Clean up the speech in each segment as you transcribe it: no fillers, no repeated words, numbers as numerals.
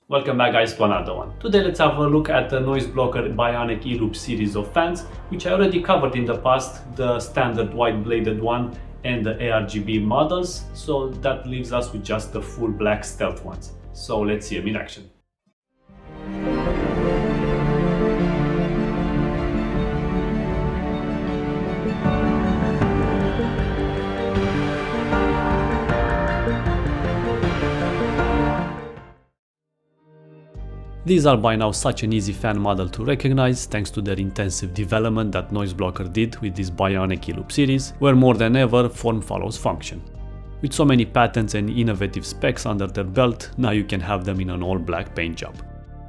Welcome back guys to another one. Today let's have a look at the Noiseblocker Bionic E-Loop series of fans, which I already covered in the past, the standard white bladed one and the ARGB models, so that leaves us with just the full black stealth ones. So let's see them in action. These are by now such an easy fan model to recognize thanks to their intensive development that Noiseblocker did with this Bionic E-Loop series, where more than ever form follows function. With so many patents and innovative specs under their belt, now you can have them in an all-black paint job.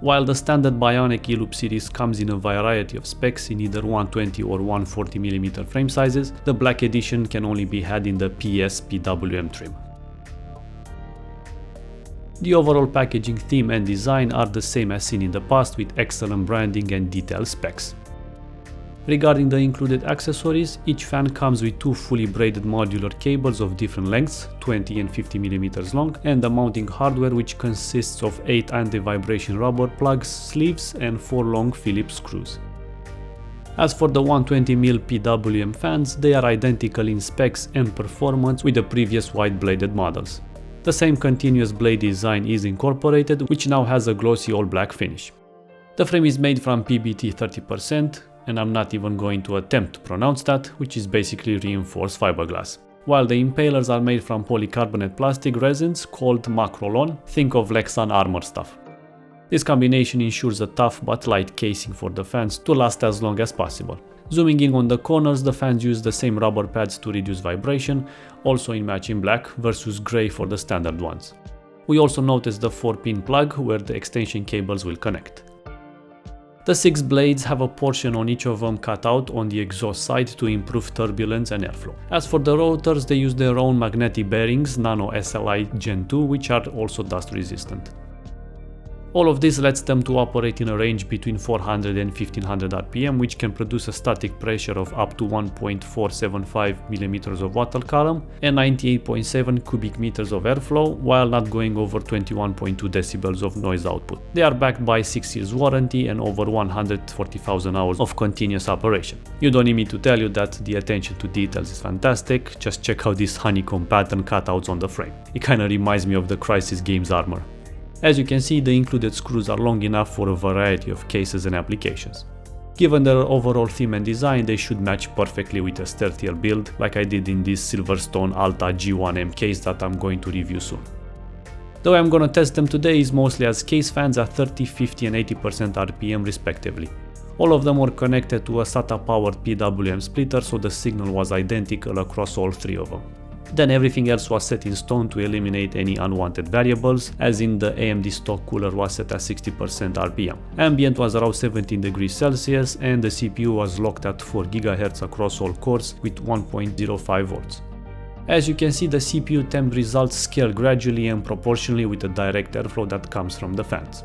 While the standard Bionic E-Loop series comes in a variety of specs in either 120 or 140mm frame sizes, the Black Edition can only be had in the PS PWM trim. The overall packaging theme and design are the same as seen in the past, with excellent branding and detailed specs. Regarding the included accessories, each fan comes with two fully braided modular cables of different lengths, 20 and 50mm long, and the mounting hardware, which consists of 8 anti-vibration rubber plugs, sleeves and 4 long Phillips screws. As for the 120mm PWM fans, they are identical in specs and performance with the previous white bladed models. The same continuous blade design is incorporated, which now has a glossy all-black finish. The frame is made from PBT 30%, and I'm not even going to attempt to pronounce that, which is basically reinforced fiberglass. While the impalers are made from polycarbonate plastic resins called Macrolon, think of Lexan armor stuff. This combination ensures a tough but light casing for the fans to last as long as possible. Zooming in on the corners, the fans use the same rubber pads to reduce vibration, also in matching black versus grey for the standard ones. We also notice the 4-pin plug where the extension cables will connect. The 6 blades have a portion on each of them cut out on the exhaust side to improve turbulence and airflow. As for the rotors, they use their own magnetic bearings, Nano SLI Gen 2, which are also dust resistant. All of this lets them to operate in a range between 400 and 1500 RPM, which can produce a static pressure of up to 1.475 mm of water column and 98.7 cubic meters of airflow, while not going over 21.2 decibels of noise output. They are backed by 6 years warranty and over 140,000 hours of continuous operation. You don't need me to tell you that the attention to details is fantastic. Just check out these honeycomb pattern cutouts on the frame. It kinda reminds me of the Crysis Games armor. As you can see, the included screws are long enough for a variety of cases and applications. Given their overall theme and design, they should match perfectly with a sturdier build, like I did in this Silverstone Alta G1M case that I'm going to review soon. The way I'm gonna test them today is mostly as case fans at 30, 50 and 80% RPM respectively. All of them were connected to a SATA powered PWM splitter, so the signal was identical across all 3 of them. Then everything else was set in stone to eliminate any unwanted variables, as in the AMD stock cooler was set at 60% RPM. Ambient was around 17 degrees Celsius and the CPU was locked at 4 GHz across all cores with 1.05 volts. As you can see, the CPU temp results scale gradually and proportionally with the direct airflow that comes from the fans.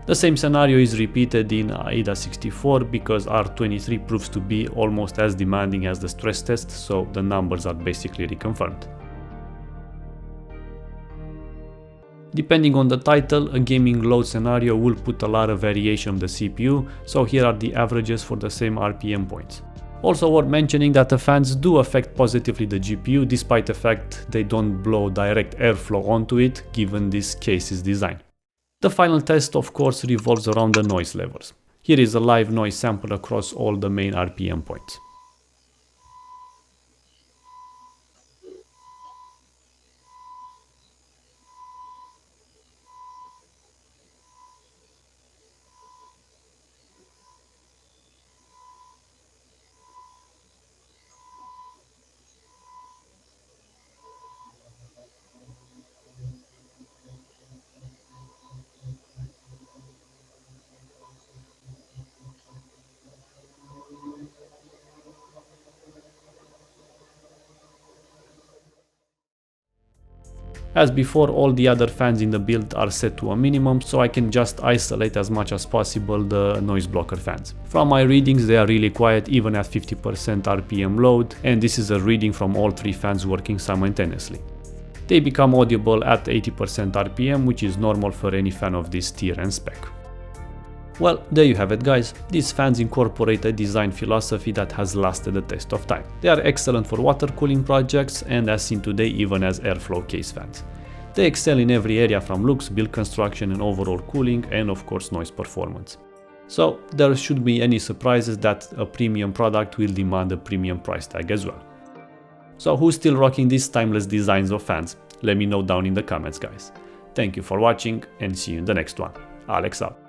The same scenario is repeated in AIDA 64 because R23 proves to be almost as demanding as the stress test, so the numbers are basically reconfirmed. Depending on the title, a gaming load scenario will put a lot of variation of the CPU, so here are the averages for the same RPM points. Also worth mentioning that the fans do affect positively the GPU, despite the fact they don't blow direct airflow onto it given this case's design. The final test of course revolves around the noise levels. Here is a live noise sample across all the main RPM points. As before, all the other fans in the build are set to a minimum, so I can just isolate as much as possible the Noiseblocker fans. From my readings, they are really quiet even at 50% RPM load, and this is a reading from all 3 fans working simultaneously. They become audible at 80% RPM, which is normal for any fan of this tier and spec. Well, there you have it guys. These fans incorporate a design philosophy that has lasted the test of time. They are excellent for water cooling projects and as seen today even as airflow case fans. They excel in every area from looks, build construction and overall cooling and of course noise performance. So there shouldn't be any surprises that a premium product will demand a premium price tag as well. So who's still rocking these timeless designs of fans? Let me know down in the comments guys. Thank you for watching and see you in the next one. Alex out.